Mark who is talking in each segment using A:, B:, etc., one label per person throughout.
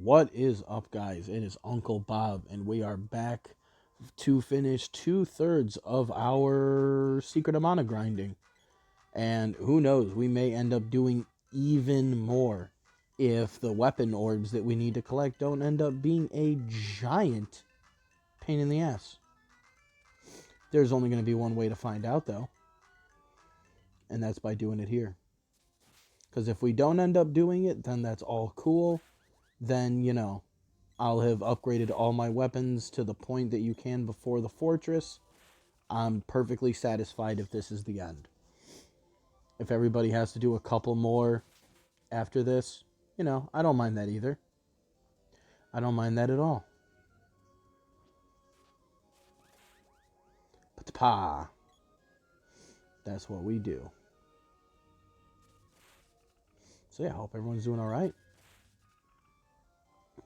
A: What is up, guys? It is Uncle Bob, and we are back to finish 2/3 of our Secret of Mana grinding. And who knows, we may end up doing even more if the weapon orbs that we need to collect don't end up being a giant pain in the ass. There's only going to be one way to find out, though, and that's by doing it here. Because if we don't end up doing it, then that's all cool. Then, I'll have upgraded all my weapons to the point that you can before the fortress. I'm perfectly satisfied if this is the end. If everybody has to do a couple more after this, I don't mind that either. I don't mind that at all. Pa. That's what we do. So yeah, I hope everyone's doing alright.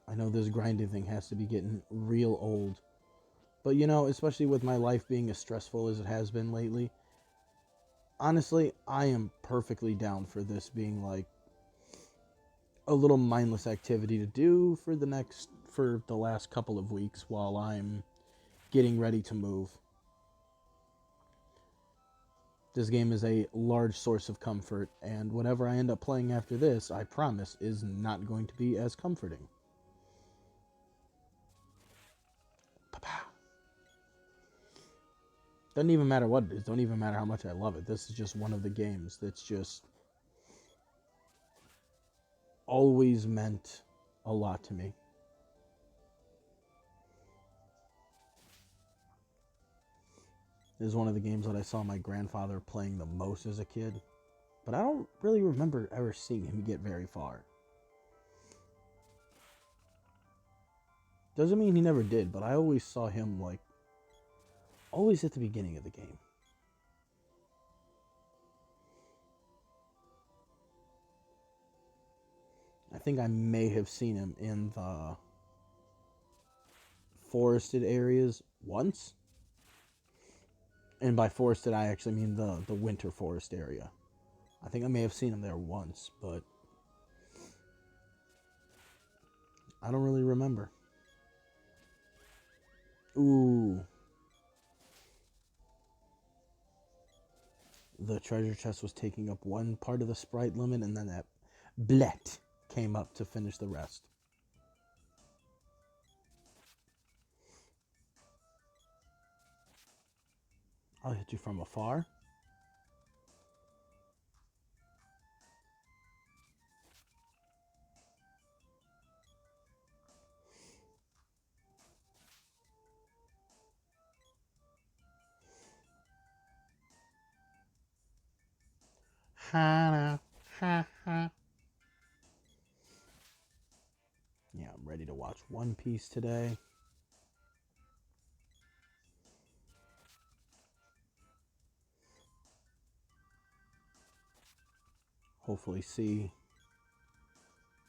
A: I know this grinding thing has to be getting real old. But especially with my life being as stressful as it has been lately, honestly, I am perfectly down for this being like a little mindless activity to do for the last couple of weeks while I'm getting ready to move. This game is a large source of comfort, and whatever I end up playing after this, I promise, is not going to be as comforting. Doesn't even matter what it is. Don't even matter how much I love it. This is just one of the games that's just always meant a lot to me. This is one of the games that I saw my grandfather playing the most as a kid, but I don't really remember ever seeing him get very far. Doesn't mean he never did, but I always saw him always at the beginning of the game. I think I may have seen him in the forested areas once. And by forested, I actually mean the winter forest area. I think I may have seen him there once, but I don't really remember. Ooh. The treasure chest was taking up one part of the sprite limit, and then that blet came up to finish the rest. I'll hit you from afar. Ha ha ha. Yeah, I'm ready to watch One Piece today. Hopefully see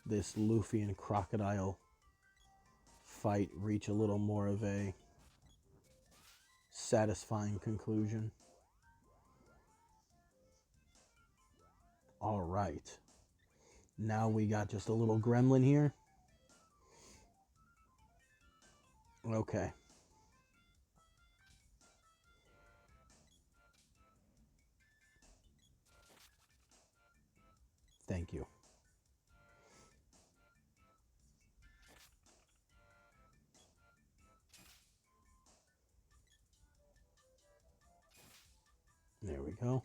A: this Luffy and Crocodile fight reach a little more of a satisfying conclusion. All right. Now we got just a little gremlin here. Okay. Thank you. There we go.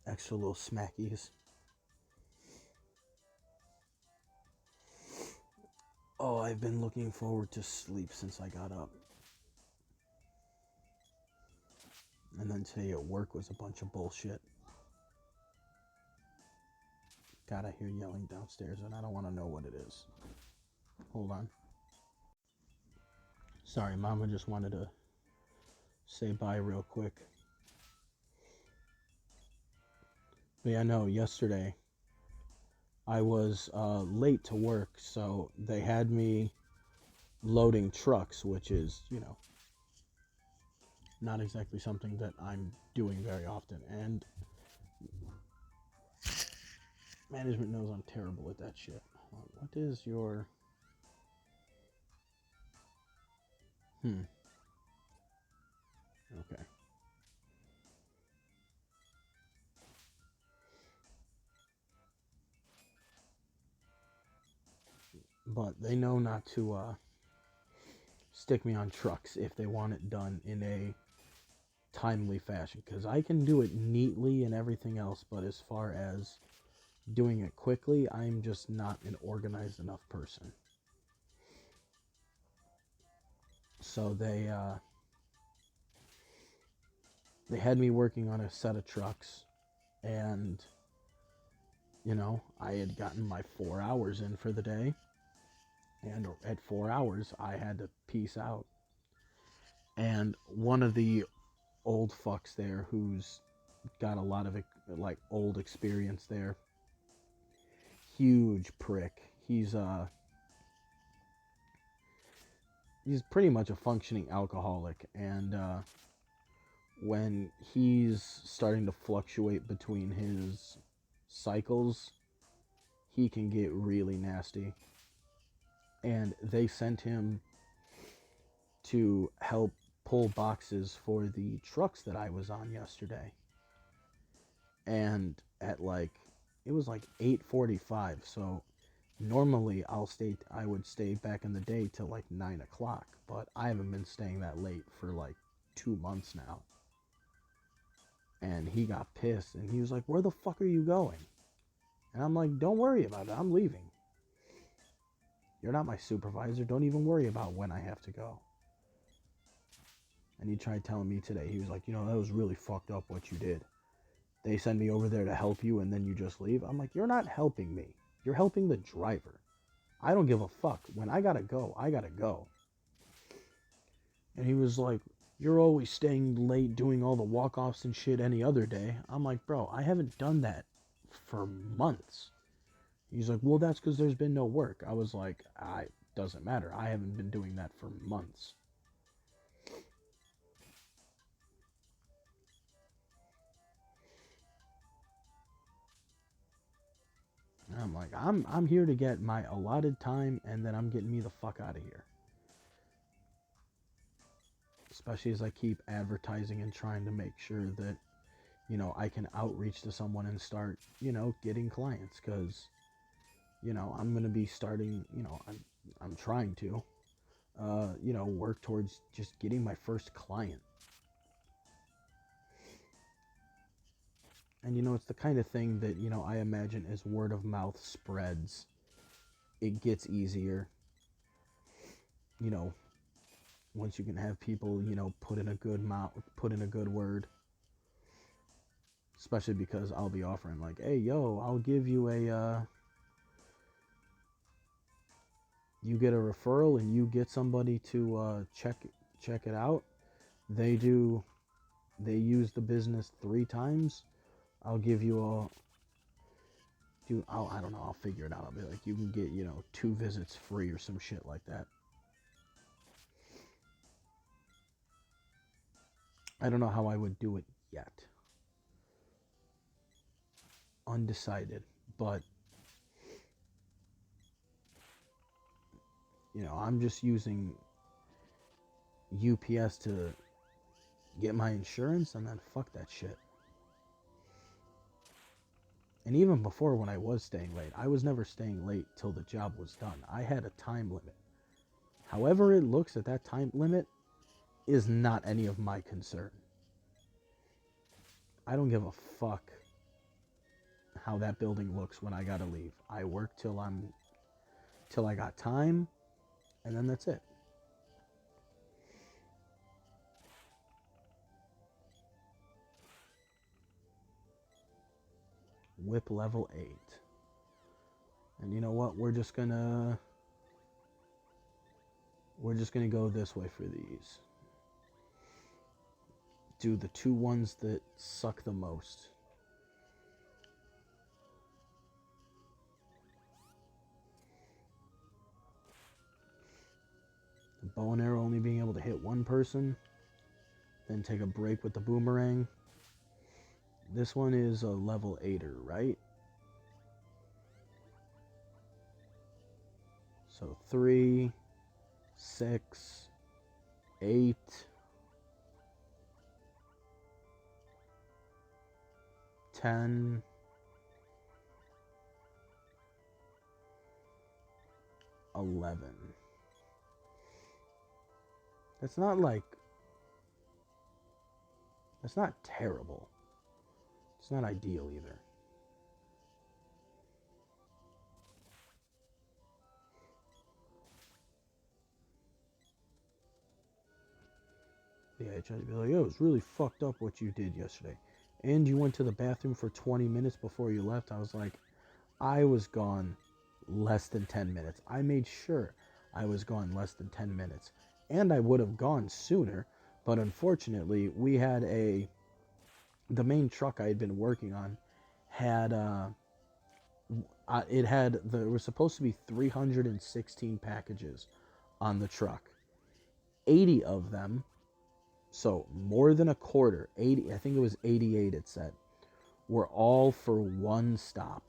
A: Extra little smackies. Oh, I've been looking forward to sleep since I got up. And then today at work was a bunch of bullshit. God, I hear yelling downstairs and I don't want to know what it is. Hold on. Sorry, Mama just wanted to say bye real quick. But yeah, no, yesterday I was late to work, so they had me loading trucks, which is, not exactly something that I'm doing very often. And management knows I'm terrible at that shit. What is your Hmm. Okay. But they know not to stick me on trucks if they want it done in a timely fashion, because I can do it neatly and everything else, but as far as doing it quickly, I'm just not an organized enough person. So they had me working on a set of trucks, and I had gotten my 4 hours in for the day, and at 4 hours I had to peace out. And one of the old fucks there, who's got a lot of like old experience there, huge prick. He's pretty much a functioning alcoholic, and when he's starting to fluctuate between his cycles, he can get really nasty. And they sent him to help pull boxes for the trucks that I was on yesterday. And at like it was like 8:45, so normally I would stay back in the day till like 9 o'clock, but I haven't been staying that late for like 2 months now. And he got pissed and he was like, "Where the fuck are you going?" And I'm like, "Don't worry about it, I'm leaving. You're not my supervisor, don't even worry about when I have to go." And he tried telling me today, he was like, "That was really fucked up what you did. They send me over there to help you and then you just leave." I'm like, "You're not helping me. You're helping the driver. I don't give a fuck. When I gotta go, I gotta go." And he was like, "You're always staying late doing all the walk-offs and shit any other day." I'm like, "Bro, I haven't done that for months." He's like, "Well, that's because there's been no work." I was like, "I doesn't matter. I haven't been doing that for months." And I'm like, I'm here to get my allotted time, and then I'm getting me the fuck out of here. Especially as I keep advertising and trying to make sure that I can outreach to someone and start getting clients, because I'm gonna be starting. I'm trying to work towards just getting my first client. And it's the kind of thing that I imagine as word of mouth spreads, it gets easier. You know, once you can have people put in a good word. Especially because I'll be offering like, "Hey, yo, I'll give you you get a referral and you get somebody to check it out. They do they use the business 3 times. I'll give you a I don't know, I'll figure it out. I'll be like, you can get 2 visits free or some shit like that." I don't know how I would do it yet. Undecided, but I'm just using UPS to get my insurance, and then fuck that shit. And even before, when I was staying late, I was never staying late till the job was done. I had a time limit. However it looks at that time limit is not any of my concern. I don't give a fuck how that building looks when I gotta leave. I work till I got time, and then that's it. Whip level 8. And you know what? We're just gonna go this way for these. Do the 2 ones that suck the most. The bow and arrow only being able to hit one person, then take a break with the boomerang. This one is a level 8er, right? So 3, 6, 8, 10, 11. That's not like, that's not terrible. It's not ideal either. Yeah, I tried to be like, oh, it was really fucked up what you did yesterday. And you went to the bathroom for 20 minutes before you left. I was like, I was gone less than 10 minutes. I made sure I was gone less than 10 minutes. And I would have gone sooner, but unfortunately, the main truck I had been working on had, there was supposed to be 316 packages on the truck. 80 of them, so more than a quarter, 80, I think it was 88 it said, were all for one stop.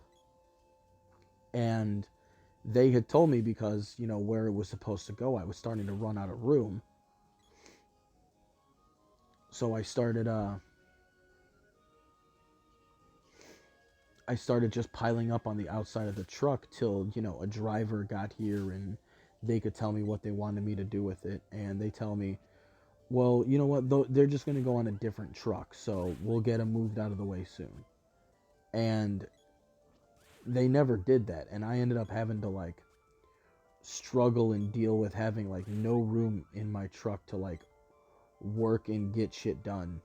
A: And they had told me, because, where it was supposed to go, I was starting to run out of room. So I started just piling up on the outside of the truck till, a driver got here and they could tell me what they wanted me to do with it. And they tell me, well, you know what, they're just going to go on a different truck, so we'll get them moved out of the way soon. And they never did that, and I ended up having to like struggle and deal with having like no room in my truck to like work and get shit done.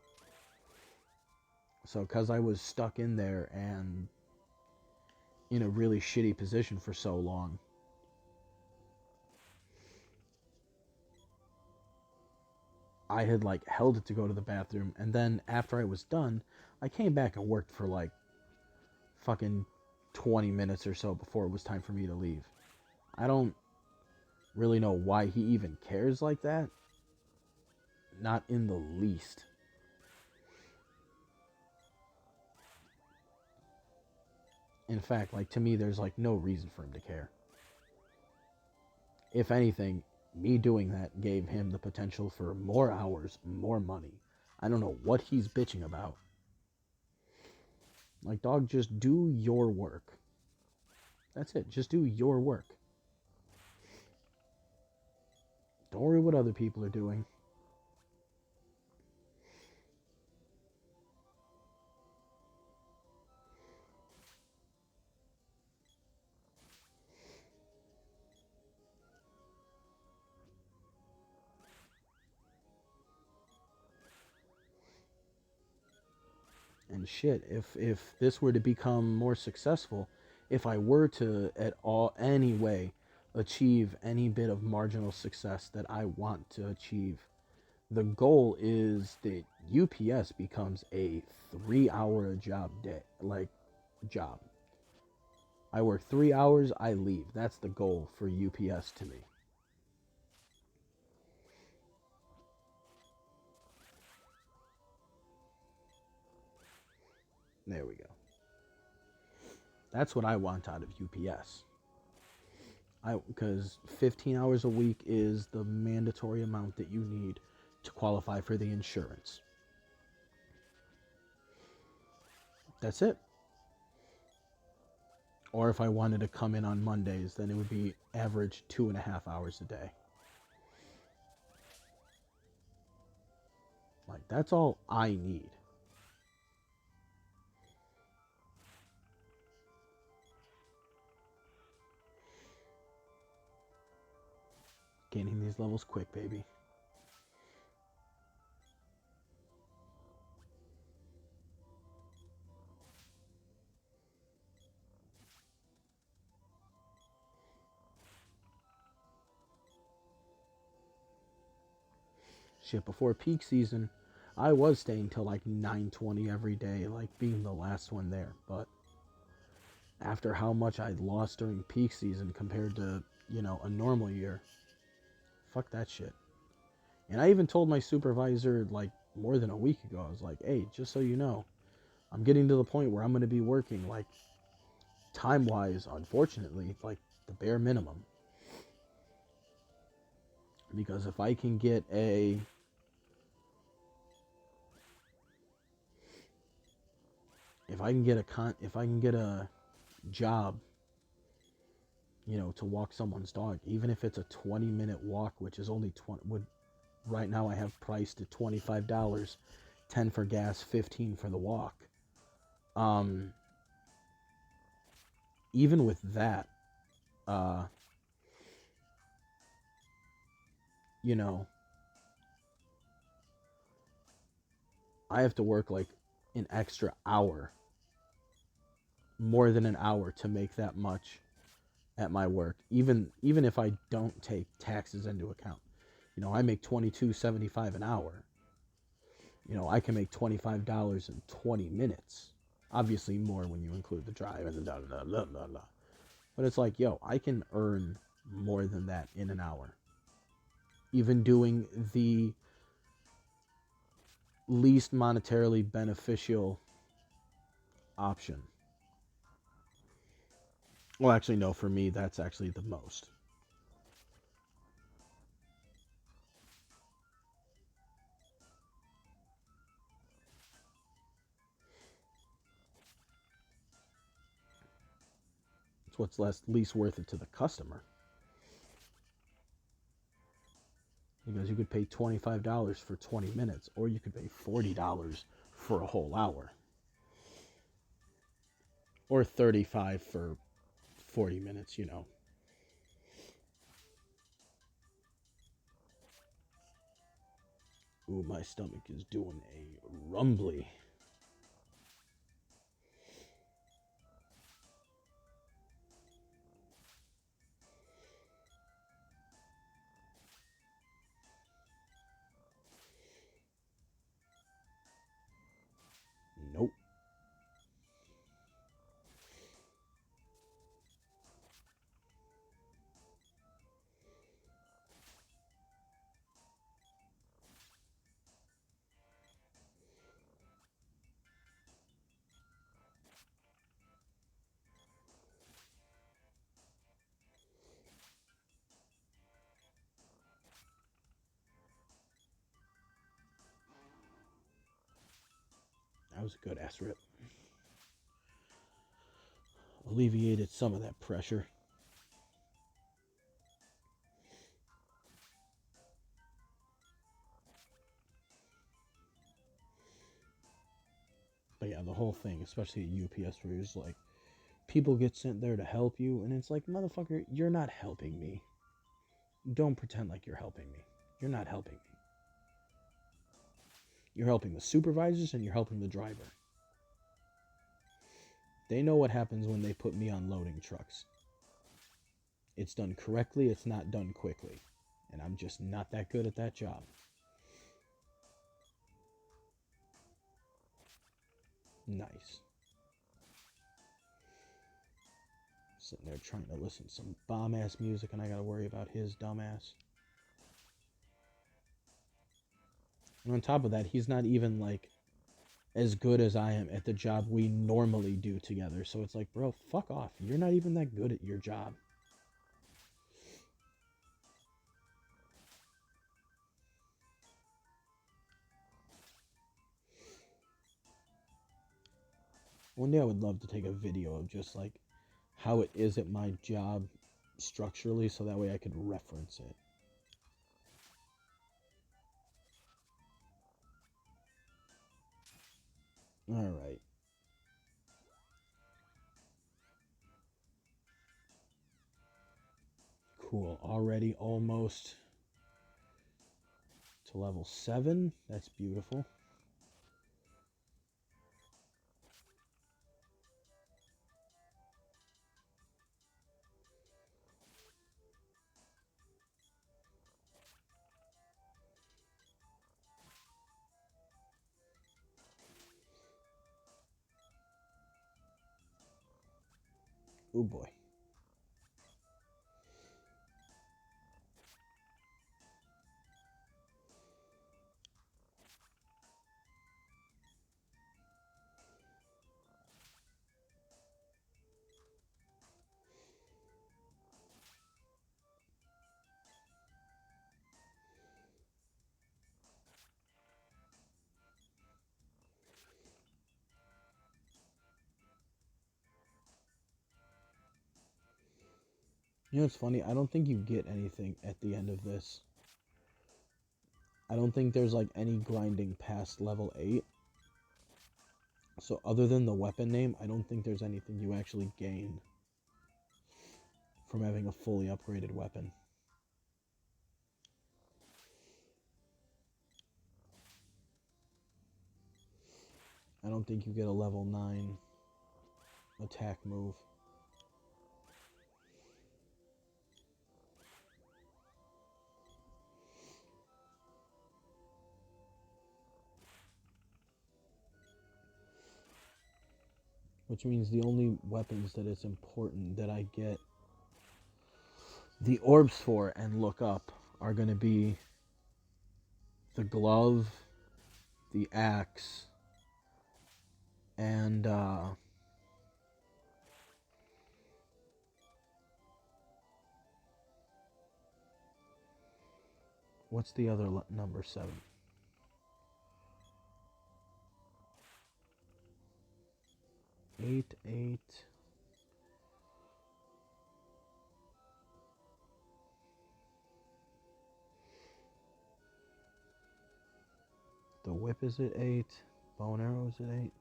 A: So because I was stuck in there and in a really shitty position for so long, I had like held it to go to the bathroom, and then after I was done, I came back and worked for like fucking 20 minutes or so before it was time for me to leave. I don't really know why he even cares like that. Not in the least. In fact, like, to me, there's like no reason for him to care. If anything, me doing that gave him the potential for more hours, more money. I don't know what he's bitching about. Like, dog, just do your work. That's it. Just do your work. Don't worry what other people are doing. And shit, if this were to become more successful, if I were to at all any way achieve any bit of marginal success that I want to achieve, the goal is that UPS becomes a 3 hour job day, like job. I work 3 hours, I leave. That's the goal for UPS to me. There we go. That's what I want out of UPS. Because 15 hours a week is the mandatory amount that you need to qualify for the insurance. That's it. Or if I wanted to come in on Mondays, then it would be average 2.5 hours a day. Like, that's all I need. Gaining these levels quick, baby. Shit, before peak season, I was staying till like 9:20 every day, like being the last one there. But after how much I lost during peak season compared to, a normal year, fuck that shit. And I even told my supervisor like more than a week ago, I was like, hey, just so you know, I'm getting to the point where I'm going to be working like time wise, unfortunately, like the bare minimum. Because if I can get a if I can get a job, to walk someone's dog, even if it's a 20-minute walk, which is only 20 would right now I have priced at $25, 10 for gas, 15 for the walk. Um Even with that, uh you know, I have to work like an extra hour, more than an hour to make that much at my work, even if I don't take taxes into account. I make 22.75 an hour. I can make $25 in 20 minutes. Obviously more when you include the drive and the da da da da da. But it's like, yo, I can earn more than that in an hour. Even doing the least monetarily beneficial option. Well, actually, no, for me, that's actually the most. It's what's least worth it to the customer. Because you could pay $25 for 20 minutes, or you could pay $40 for a whole hour, or 35 for 40 minutes. Ooh, my stomach is doing a rumbly. Nope. That was a good ass rip. Alleviated some of that pressure. But yeah, the whole thing, especially at UPS, where it's like people get sent there to help you, and it's like, motherfucker, you're not helping me. Don't pretend like you're helping me. You're not helping me. You're helping the supervisors and you're helping the driver. They know what happens when they put me on loading trucks. It's done correctly, it's not done quickly. And I'm just not that good at that job. Nice. Sitting there trying to listen to some bomb ass music, and I gotta worry about his dumbass. And on top of that, he's not even like as good as I am at the job we normally do together. So it's like, bro, fuck off. You're not even that good at your job. One day I would love to take a video of just like how it is at my job structurally, so that way I could reference it. All right. Cool. Already almost to level 7. That's beautiful. Oh boy. You know what's funny? I don't think you get anything at the end of this. I don't think there's like any grinding past level 8. So other than the weapon name, I don't think there's anything you actually gain from having a fully upgraded weapon. I don't think you get a level 9 attack move. Which means the only weapons that it's important that I get the orbs for and look up are going to be the glove, the axe, and what's the other number 7? 8, 8. The whip is at 8. Bow and arrow is at 8.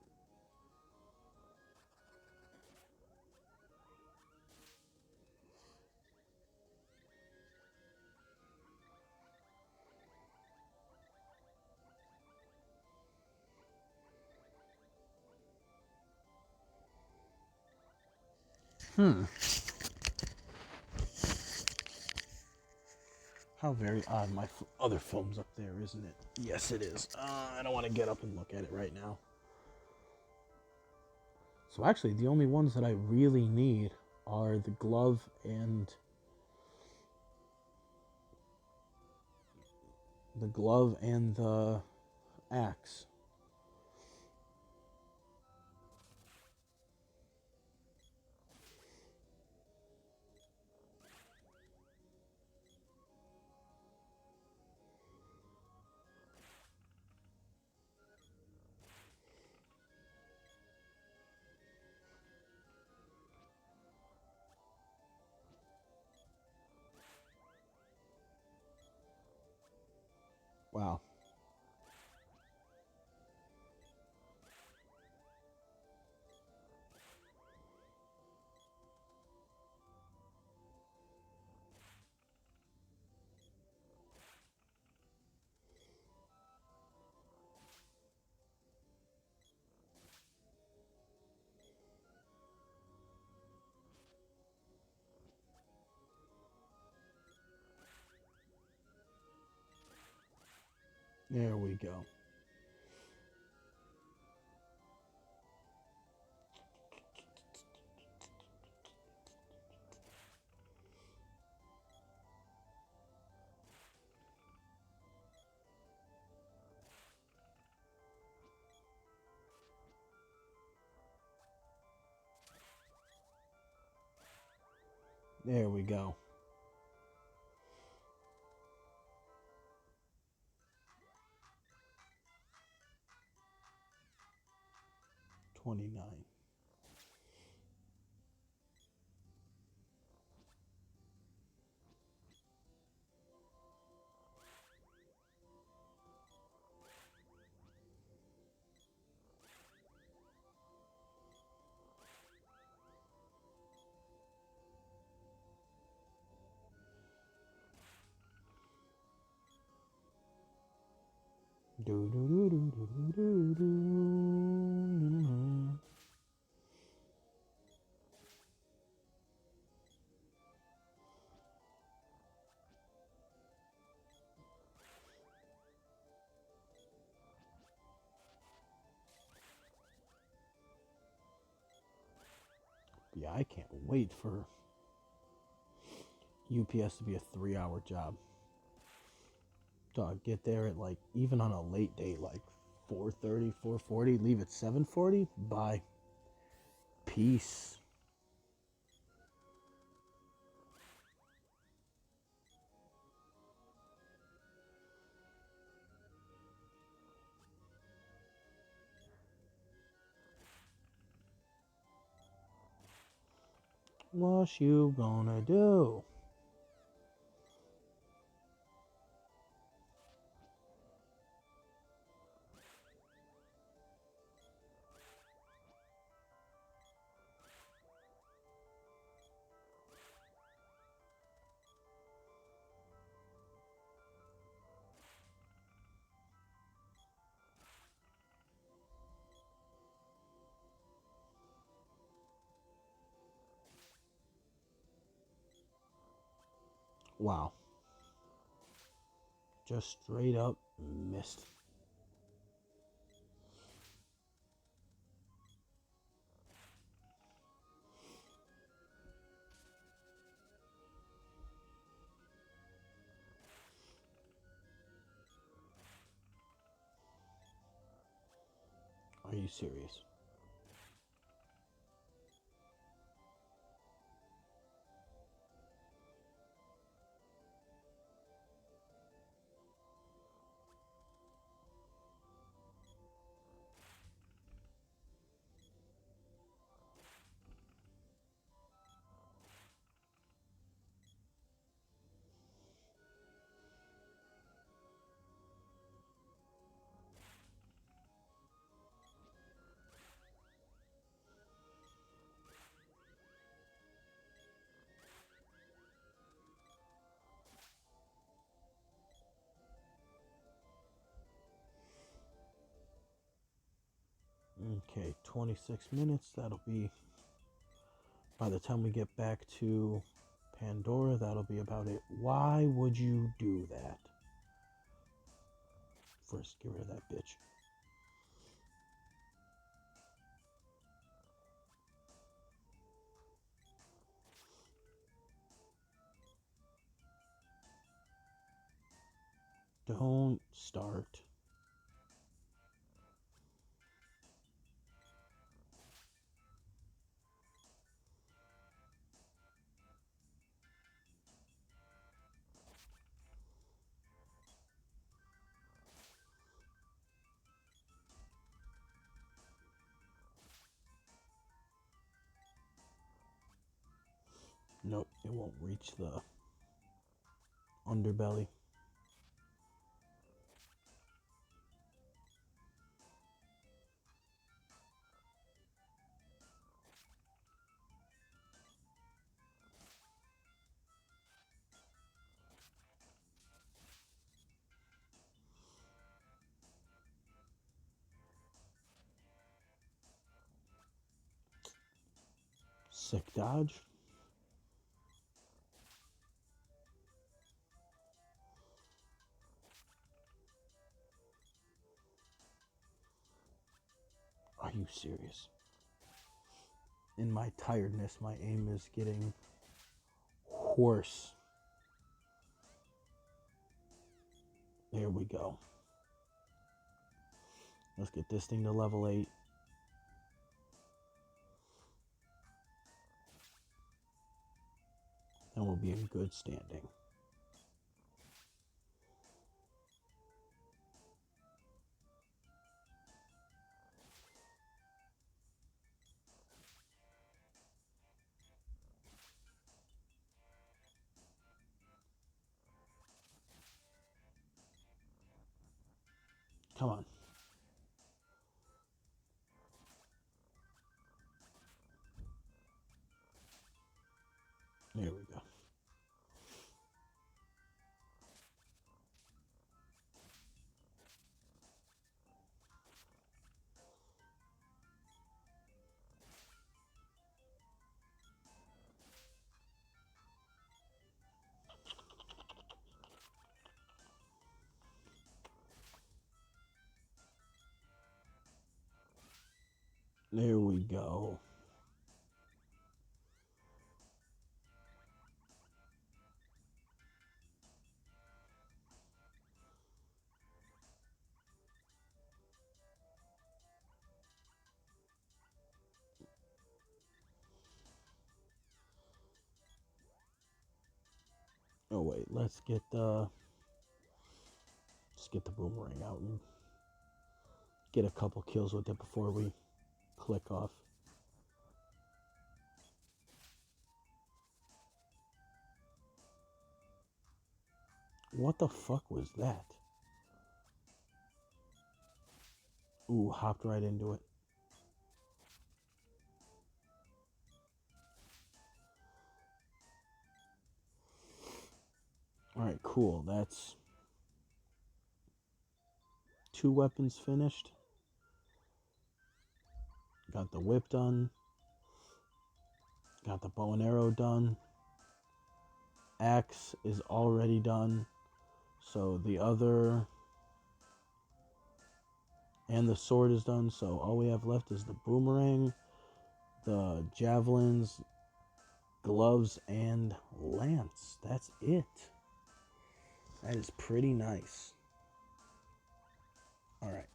A: How very odd. My other phone's up there, isn't it? Yes, it is. I don't want to get up and look at it right now. So actually, the only ones that I really need are the glove and the axe. Wow. There we go. There we go. $29. Do do do do do do do. Yeah, I can't wait for UPS to be a 3-hour job. Dog, get there at like, even on a late day, like 4:30, 4:40, leave at 7:40. Bye. Peace. What you gonna do? Wow. Just straight up missed. Are you serious? Okay, 26 minutes. That'll be, by the time we get back to Pandora, that'll be about it. Why would you do that? First, get rid of that bitch. Don't start. Nope, it won't reach the underbelly. Sick dodge. Are you serious? In my tiredness, my aim is getting hoarse. There we go. Let's get this thing to level 8. And we'll be in good standing. Come on. There we go. There we go. Oh wait, let's get the boomerang out and get a couple kills with it before we click off. What the fuck was that? Ooh, hopped right into it. Alright, cool. That's 2 weapons finished. Got the whip done. Got the bow and arrow done. Axe is already done. So the other... And the sword is done. So all we have left is the boomerang, the javelins, gloves, and lance. That's it. That is pretty nice. Alright.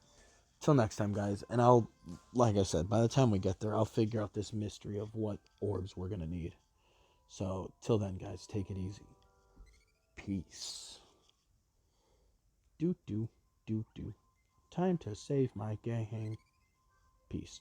A: Till next time, guys. And I'll, like I said, by the time we get there, I'll figure out this mystery of what orbs we're going to need. So, till then, guys, take it easy. Peace. Do. Time to save my gang. Peace.